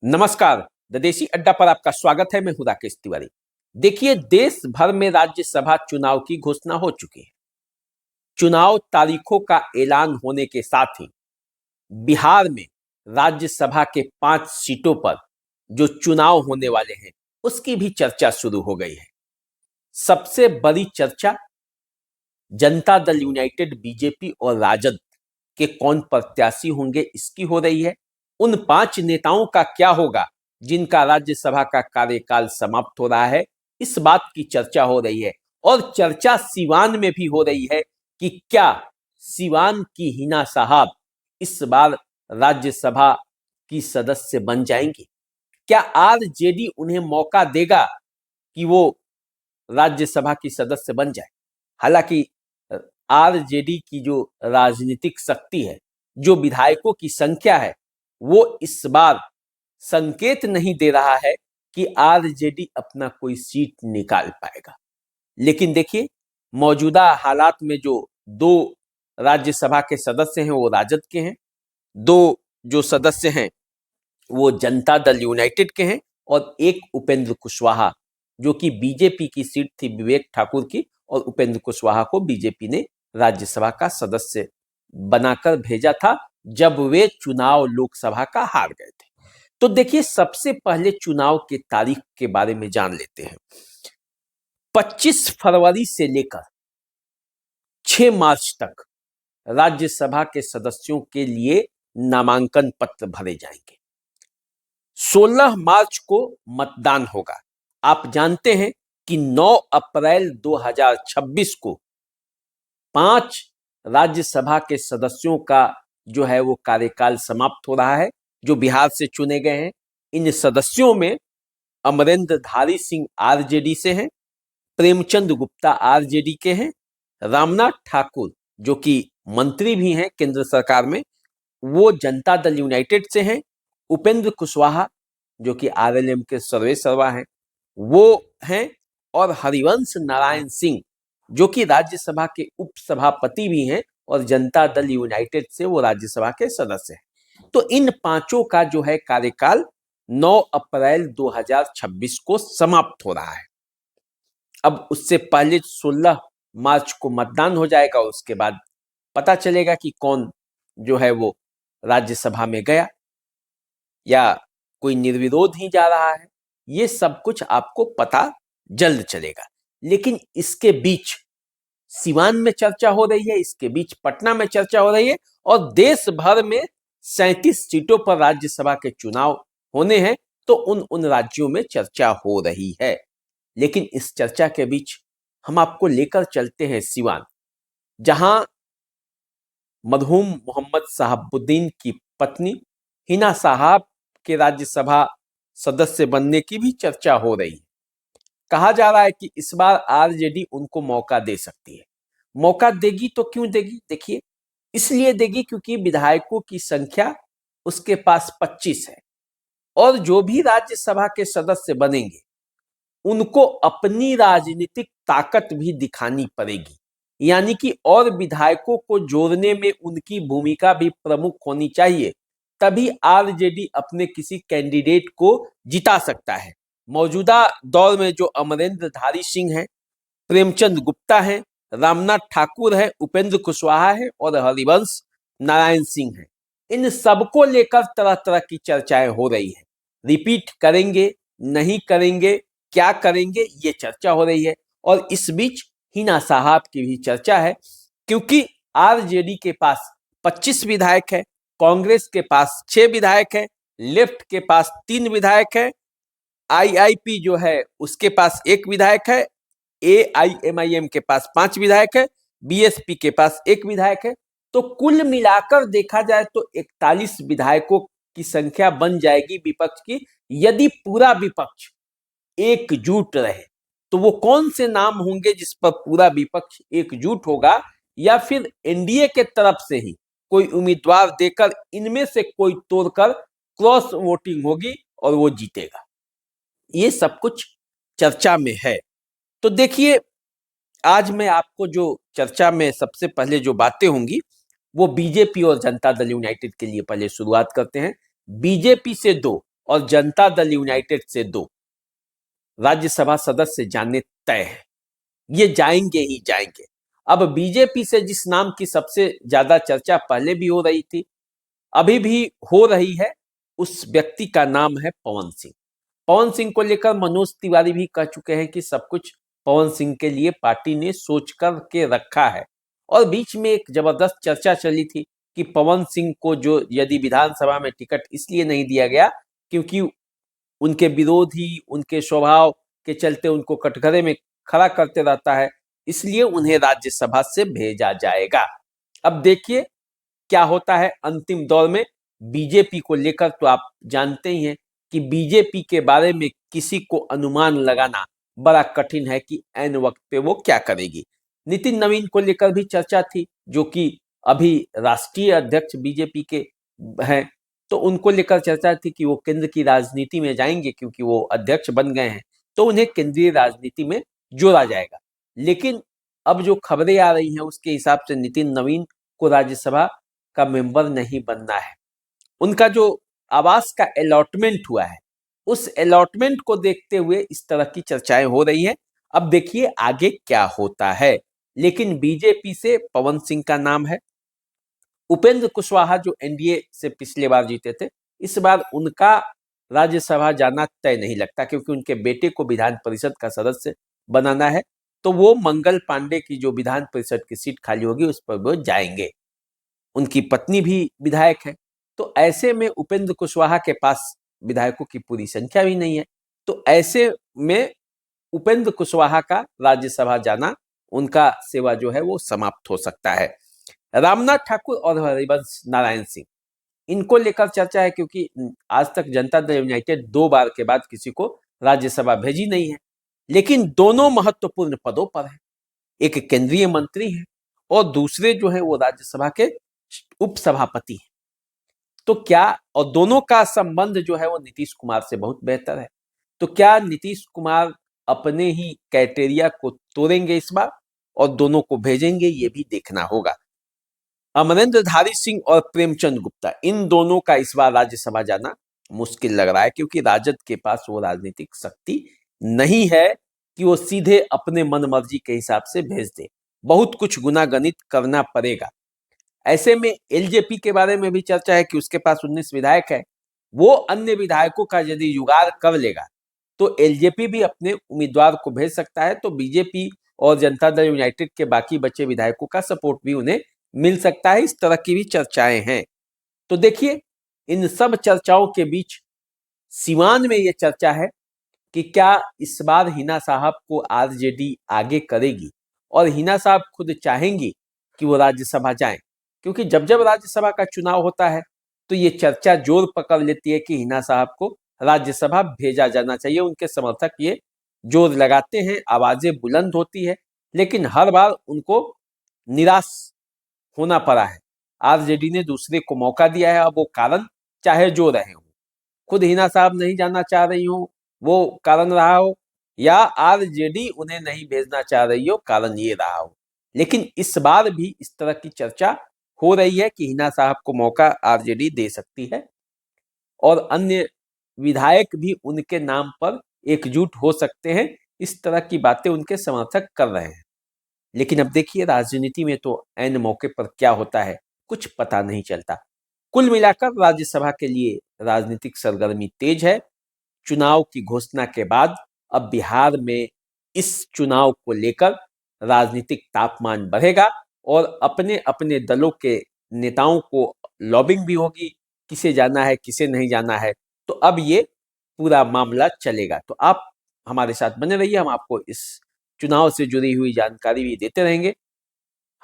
नमस्कार। द देशी अड्डा पर आपका स्वागत है। मैं हूं राकेश तिवारी। देखिए, देश भर में राज्यसभा चुनाव की घोषणा हो चुकी है। चुनाव तारीखों का ऐलान होने के साथ ही बिहार में राज्यसभा के 5 सीटों पर जो चुनाव होने वाले हैं उसकी भी चर्चा शुरू हो गई है। सबसे बड़ी चर्चा जनता दल यूनाइटेड, बीजेपी और राजद के कौन प्रत्याशी होंगे इसकी हो रही है। उन 5 नेताओं का क्या होगा जिनका राज्यसभा का कार्यकाल समाप्त हो रहा है, इस बात की चर्चा हो रही है। और चर्चा सीवान में भी हो रही है कि क्या सीवान की हिना साहब इस बार राज्यसभा की सदस्य बन जाएंगी। क्या आरजेडी उन्हें मौका देगा कि वो राज्यसभा की सदस्य बन जाए। हालांकि आरजेडी की जो राजनीतिक शक्ति है, जो विधायकों की संख्या है, वो इस बार संकेत नहीं दे रहा है कि आरजेडी अपना कोई सीट निकाल पाएगा। लेकिन देखिए, मौजूदा हालात में जो 2 राज्यसभा के सदस्य हैं वो राजद के हैं, 2 जो सदस्य हैं वो जनता दल यूनाइटेड के हैं और एक उपेंद्र कुशवाहा जो कि बीजेपी की सीट थी विवेक ठाकुर की, और उपेंद्र कुशवाहा को बीजेपी ने राज्यसभा का सदस्य बनाकर भेजा था जब वे चुनाव लोकसभा का हार गए थे। तो देखिए, सबसे पहले चुनाव के तारीख के बारे में जान लेते हैं। 25 फरवरी से लेकर 6 मार्च तक राज्यसभा के सदस्यों के लिए नामांकन पत्र भरे जाएंगे। 16 मार्च को मतदान होगा। आप जानते हैं कि 9 अप्रैल 2026 को 5 राज्यसभा के सदस्यों का जो है वो कार्यकाल समाप्त हो रहा है, जो बिहार से चुने गए हैं। इन सदस्यों में अमरेंद्र धारी सिंह आरजेडी से हैं, प्रेमचंद गुप्ता आरजेडी के हैं, रामनाथ ठाकुर जो कि मंत्री भी हैं केंद्र सरकार में, वो जनता दल यूनाइटेड से हैं, उपेंद्र कुशवाहा जो कि आरएलएम के सर्वे सर्वा हैं वो हैं, और हरिवंश नारायण सिंह जो कि राज्यसभा के उपसभापति भी हैं और जनता दल यूनाइटेड से वो राज्यसभा के सदस्य हैं। तो इन 5 का जो है कार्यकाल 9 अप्रैल 2026 को समाप्त हो रहा है। अब उससे पहले 16 मार्च को मतदान हो जाएगा, उसके बाद पता चलेगा कि कौन जो है वो राज्यसभा में गया या कोई निर्विरोध ही जा रहा है। ये सब कुछ आपको पता जल्द चलेगा। लेकिन इसके बीच सिवान में चर्चा हो रही है, इसके बीच पटना में चर्चा हो रही है, और देश भर में 37 सीटों पर राज्यसभा के चुनाव होने हैं। तो उन राज्यों में चर्चा हो रही है। लेकिन इस चर्चा के बीच हम आपको लेकर चलते हैं सिवान, जहां मरहूम मोहम्मद शहाबुद्दीन की पत्नी हिना साहब के राज्यसभा सदस्य बनने की भी चर्चा हो रही है। कहा जा रहा है कि इस बार आरजेडी उनको मौका दे सकती है। मौका देगी तो क्यों देगी? देखिए, इसलिए देगी क्योंकि विधायकों की संख्या उसके पास 25 है, और जो भी राज्यसभा के सदस्य बनेंगे उनको अपनी राजनीतिक ताकत भी दिखानी पड़ेगी। यानी कि और विधायकों को जोड़ने में उनकी भूमिका भी प्रमुख होनी चाहिए, तभी आरजेडी अपने किसी कैंडिडेट को जिता सकता है। मौजूदा दौर में जो अमरेंद्र धारी सिंह हैं, प्रेमचंद गुप्ता हैं, रामनाथ ठाकुर है, उपेंद्र कुशवाहा है और हरिवंश नारायण सिंह हैं, इन सबको लेकर तरह तरह की चर्चाएं हो रही है। रिपीट करेंगे, नहीं करेंगे, क्या करेंगे, ये चर्चा हो रही है। और इस बीच हिना साहब की भी चर्चा है, क्योंकि आरजेडी के पास 25 विधायक है, कांग्रेस के पास 6 विधायक है, लेफ्ट के पास 3 विधायक है, आईआईपी जो है उसके पास 1 विधायक है, एआईएमआईएम के पास 5 विधायक है, बीएसपी के पास 1 विधायक है। तो कुल मिलाकर देखा जाए तो 41 विधायकों की संख्या बन जाएगी विपक्ष की, यदि पूरा विपक्ष एकजुट रहे। तो वो कौन से नाम होंगे जिस पर पूरा विपक्ष एकजुट होगा, या फिर एनडीए के तरफ से ही कोई उम्मीदवार देकर इनमें से कोई तोड़कर क्रॉस वोटिंग होगी और वो जीतेगा, ये सब कुछ चर्चा में है। तो देखिए, आज मैं आपको जो चर्चा में सबसे पहले जो बातें होंगी वो बीजेपी और जनता दल यूनाइटेड के लिए पहले शुरुआत करते हैं। बीजेपी से 2 और जनता दल यूनाइटेड से 2 राज्यसभा सदस्य जाने तय है। ये जाएंगे ही जाएंगे। अब बीजेपी से जिस नाम की सबसे ज्यादा चर्चा पहले भी हो रही थी, अभी भी हो रही है, उस व्यक्ति का नाम है पवन सिंह। पवन सिंह को लेकर मनोज तिवारी भी कह चुके हैं कि सब कुछ पवन सिंह के लिए पार्टी ने सोच कर के रखा है। और बीच में एक जबरदस्त चर्चा चली थी कि पवन सिंह को जो यदि विधानसभा में टिकट इसलिए नहीं दिया गया क्योंकि उनके विरोधी उनके स्वभाव के चलते उनको कटघरे में खड़ा करते रहता है, इसलिए उन्हें राज्यसभा से भेजा जाएगा। अब देखिए क्या होता है अंतिम दौर में बीजेपी को लेकर। तो आप जानते ही हैं कि बीजेपी के बारे में किसी को अनुमान लगाना बड़ा कठिन है कि ऐन वक्त पे वो क्या करेगी। नितिन नवीन को लेकर भी चर्चा थी, जो कि अभी राष्ट्रीय अध्यक्ष बीजेपी के हैं, तो उनको लेकर चर्चा थी कि वो केंद्र की राजनीति में जाएंगे क्योंकि वो अध्यक्ष बन गए हैं, तो उन्हें केंद्रीय राजनीति में जोड़ा जाएगा। लेकिन अब जो खबरें आ रही हैं उसके हिसाब से नितिन नवीन को राज्यसभा का मेंबर नहीं बनना है। उनका जो आवास का अलॉटमेंट हुआ है, उस अलॉटमेंट को देखते हुए इस तरह की चर्चाएं हो रही हैं। अब देखिए आगे क्या होता है। लेकिन बीजेपी से पवन सिंह का नाम है। उपेंद्र कुशवाहा जो एनडीए से पिछले बार जीते थे, इस बार उनका राज्यसभा जाना तय नहीं लगता क्योंकि उनके बेटे को विधान परिषद का सदस्य बनाना है। तो वो मंगल पांडे की जो विधान परिषद की सीट खाली होगी उस पर वो जाएंगे। उनकी पत्नी भी विधायक है, तो ऐसे में उपेंद्र कुशवाहा के पास विधायकों की पूरी संख्या भी नहीं है। तो ऐसे में उपेंद्र कुशवाहा का राज्यसभा जाना, उनका सेवा जो है वो समाप्त हो सकता है। रामनाथ ठाकुर और हरिवंश नारायण सिंह, इनको लेकर चर्चा है क्योंकि आज तक जनता दल यूनाइटेड 2 बार के बाद किसी को राज्यसभा भेजी नहीं है। लेकिन दोनों महत्वपूर्ण पदों पर है, एक केंद्रीय मंत्री है और दूसरे जो है वो राज्यसभा के उपसभापति है। तो क्या, और दोनों का संबंध जो है वो नीतीश कुमार से बहुत बेहतर है। तो क्या नीतीश कुमार अपने ही क्राइटेरिया को तोड़ेंगे इस बार और दोनों को भेजेंगे, ये भी देखना होगा। अमरेंद्रधारी सिंह और प्रेमचंद गुप्ता, इन दोनों का इस बार राज्यसभा जाना मुश्किल लग रहा है क्योंकि राजद के पास वो राजनीतिक शक्ति नहीं है कि वो सीधे अपने मन मर्जी के हिसाब से भेज दे। बहुत कुछ गुना गणित करना पड़ेगा। ऐसे में एलजेपी के बारे में भी चर्चा है कि उसके पास 19 विधायक है। वो अन्य विधायकों का यदि जुगाड़ कर लेगा तो एलजेपी भी अपने उम्मीदवार को भेज सकता है। तो बीजेपी और जनता दल यूनाइटेड के बाकी बचे विधायकों का सपोर्ट भी उन्हें मिल सकता है। इस तरह की भी चर्चाएं हैं। तो देखिए इन सब चर्चाओं के बीच सीवान में यह चर्चा है कि क्या इस बार हिना साहब को आरजेडी आगे करेगी और हिना साहब खुद चाहेंगी कि वो राज्यसभा जाएं, क्योंकि जब जब राज्यसभा का चुनाव होता है तो ये चर्चा जोर पकड़ लेती है कि हिना साहब को राज्यसभा भेजा जाना चाहिए। उनके समर्थक ये जोर लगाते हैं, आवाजें बुलंद होती है, लेकिन हर बार उनको निराश होना पड़ा है। आरजेडी ने दूसरे को मौका दिया है। अब वो कारण चाहे जो रहे हो, खुद हिना साहब नहीं जाना चाह रही हो वो कारण रहा हो, या आरजेडी उन्हें नहीं भेजना चाह रही हो कारण ये रहा हो, लेकिन इस बार भी इस तरह की चर्चा हो रही है कि हिना साहब को मौका आरजेडी दे सकती है और अन्य विधायक भी उनके नाम पर एकजुट हो सकते हैं। इस तरह की बातें उनके समर्थक कर रहे हैं। लेकिन अब देखिए राजनीति में तो ऐन मौके पर क्या होता है कुछ पता नहीं चलता। कुल मिलाकर राज्यसभा के लिए राजनीतिक सरगर्मी तेज है। चुनाव की घोषणा के बाद अब बिहार में इस चुनाव को लेकर राजनीतिक तापमान बढ़ेगा और अपने अपने दलों के नेताओं को लॉबिंग भी होगी, किसे जाना है किसे नहीं जाना है। तो अब ये पूरा मामला चलेगा। तो आप हमारे साथ बने रहिए, हम आपको इस चुनाव से जुड़ी हुई जानकारी भी देते रहेंगे।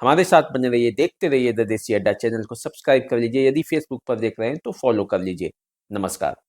हमारे साथ बने रहिए, देखते रहिए द देसी अड्डा। चैनल को सब्सक्राइब कर लीजिए, यदि फेसबुक पर देख रहे हैं तो फॉलो कर लीजिए। नमस्कार।